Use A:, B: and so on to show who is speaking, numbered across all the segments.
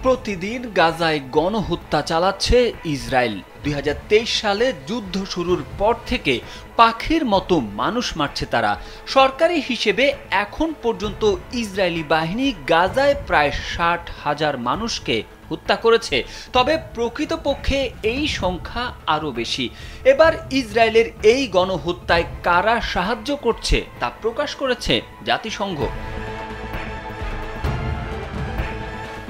A: প্রতিদিন গাজায় গণহত্যা চালাচ্ছে ইসরায়েল। ২০২৩ সালে যুদ্ধ শুরুর পর থেকে পাখির মতো মানুষ মারছে তারা। সরকারি হিসেবে এখন পর্যন্ত ইসরায়েলি বাহিনী গাজায় প্রায় ৬০,০০০ মানুষকে হত্যা করেছে, তবে প্রকৃতপক্ষে এই সংখ্যা আরও বেশি। এবার ইসরায়েলের এই গণহত্যায় কারা সাহায্য করছে তা প্রকাশ করেছে জাতিসংঘ।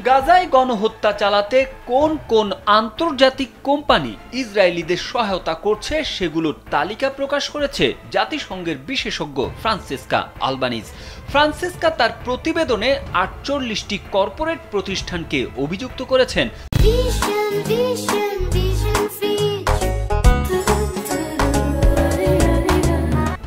A: গাজায় গণহত্যা চালাতে কোন কোন আন্তর্জাতিক কোম্পানি ইসরায়েলিদের সহায়তা করছে সেগুলোর তালিকা প্রকাশ করেছে জাতিসংঘের বিশেষজ্ঞ ফ্রান্সিস্কা আলবানিজ। ফ্রান্সিস্কা তার প্রতিবেদনে ৪৮টি কর্পোরেট প্রতিষ্ঠানকে অভিযুক্ত করেছেন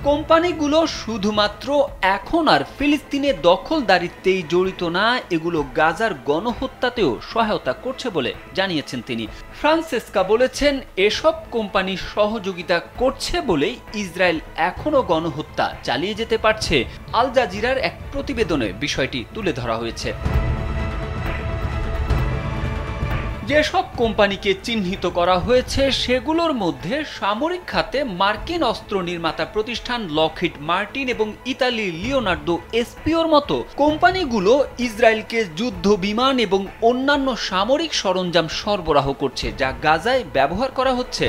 A: কোম্পানিগুলো শুধুমাত্র এখন আর ফিলিস্তিনের দখলদারিত্বেই জড়িত না, এগুলো গাজার গণহত্যাতেও সহায়তা করছে বলে জানিয়েছেন তিনি। ফ্রান্সিস্কা বলেছেন, এসব কোম্পানি সহযোগিতা করছে বলেই ইসরায়েল এখনও গণহত্যা চালিয়ে যেতে পারছে। আল জাজিরার এক প্রতিবেদনে বিষয়টি তুলে ধরা হয়েছে। যেসব কোম্পানিকে চিহ্নিত করা হয়েছে সেগুলোর মধ্যে সামরিক খাতে মার্কিন অস্ত্র নির্মাতা প্রতিষ্ঠান লকহিড মার্টিন এবং ইতালির লিওনার্দো এসপিওর মতো কোম্পানিগুলো ইসরায়েলকে যুদ্ধ বিমান এবং অন্যান্য সামরিক সরঞ্জাম সরবরাহ করছে, যা গাজায় ব্যবহার করা হচ্ছে।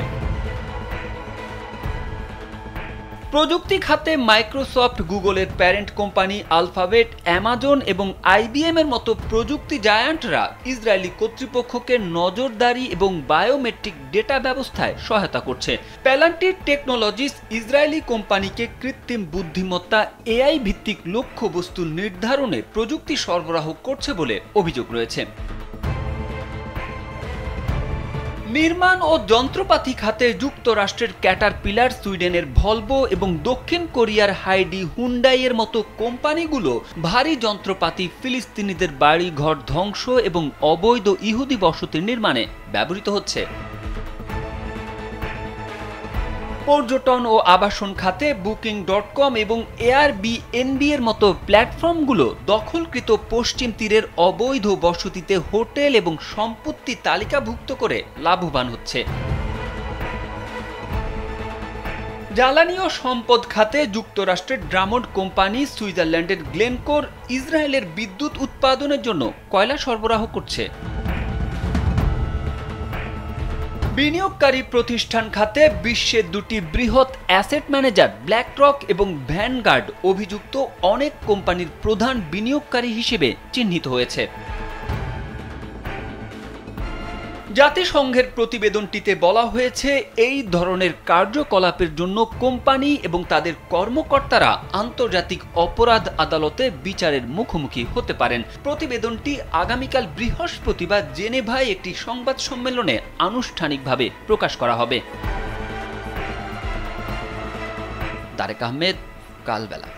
A: প্রযুক্তি খাতে মাইক্রোসফট, গুগলের প্যারেন্ট কোম্পানি আলফাবেট, অ্যামাজন এবং আইবিএম এর মতো প্রযুক্তি জায়ান্টরা ইসরায়েলি কর্তৃপক্ষকে নজরদারি এবং বায়োমেট্রিক ডেটা ব্যবস্থায় সহায়তা করছে। প্যালান্টির টেকনোলজিস ইসরায়েলি কোম্পানিকে কৃত্রিম বুদ্ধিমত্তা এআই ভিত্তিক লক্ষ্যবস্তু নির্ধারণে প্রযুক্তি সরবরাহ করছে বলে অভিযোগ রয়েছে। নির্মাণ ও যন্ত্রপাতি খাতে যুক্তরাষ্ট্রের ক্যাটারপিলার, সুইডেনের ভলভো এবং দক্ষিণ কোরিয়ার হাইডি হুন্ডাই এর মতো কোম্পানিগুলো ভারী যন্ত্রপাতি ফিলিস্তিনিদের বাড়ি ঘর ধ্বংস এবং অবৈধ ইহুদি বসতি নির্মাণে ব্যবহৃত হচ্ছে। পর্যটন ও আবাসন খাতে বুকিং.কম এবং এয়ারবিএনবি এর মতো প্ল্যাটফর্মগুলো দখলকৃত পশ্চিম তীরের অবৈধ বসতিতে হোটেল এবং সম্পত্তি তালিকাভুক্ত করে লাভবান হচ্ছে। জ্বালানি ও সম্পদ খাতে যুক্তরাষ্ট্রের ড্রামন্ড কোম্পানি, সুইজারল্যান্ডের গ্লেনকোর ইসরায়েলের বিদ্যুৎ উৎপাদনের জন্য কয়লা সরবরাহ করছে। বিনিয়োগকারী প্রতিষ্ঠান খাতে বিশ্বের দুটি বৃহৎ অ্যাসেট ম্যানেজার ব্ল্যাকরক এবং ভ্যানগার্ড অভিযুক্ত অনেক কোম্পানির প্রধান বিনিয়োগকারী হিসেবে চিহ্নিত হয়েছে। জাতিসংঘের প্রতিবেদনটিতে বলা হয়েছে, এই ধরনের কার্যকলাপের জন্য কোম্পানি এবং তাদের কর্মকর্তারা আন্তর্জাতিক অপরাধ আদালতে বিচারের মুখোমুখি হতে পারেন। প্রতিবেদনটি আগামীকাল বৃহস্পতিবার জেনেভায় একটি সংবাদ সম্মেলনে আনুষ্ঠানিকভাবে প্রকাশ করা হবে। তারেক আহমেদ, কালবেলা।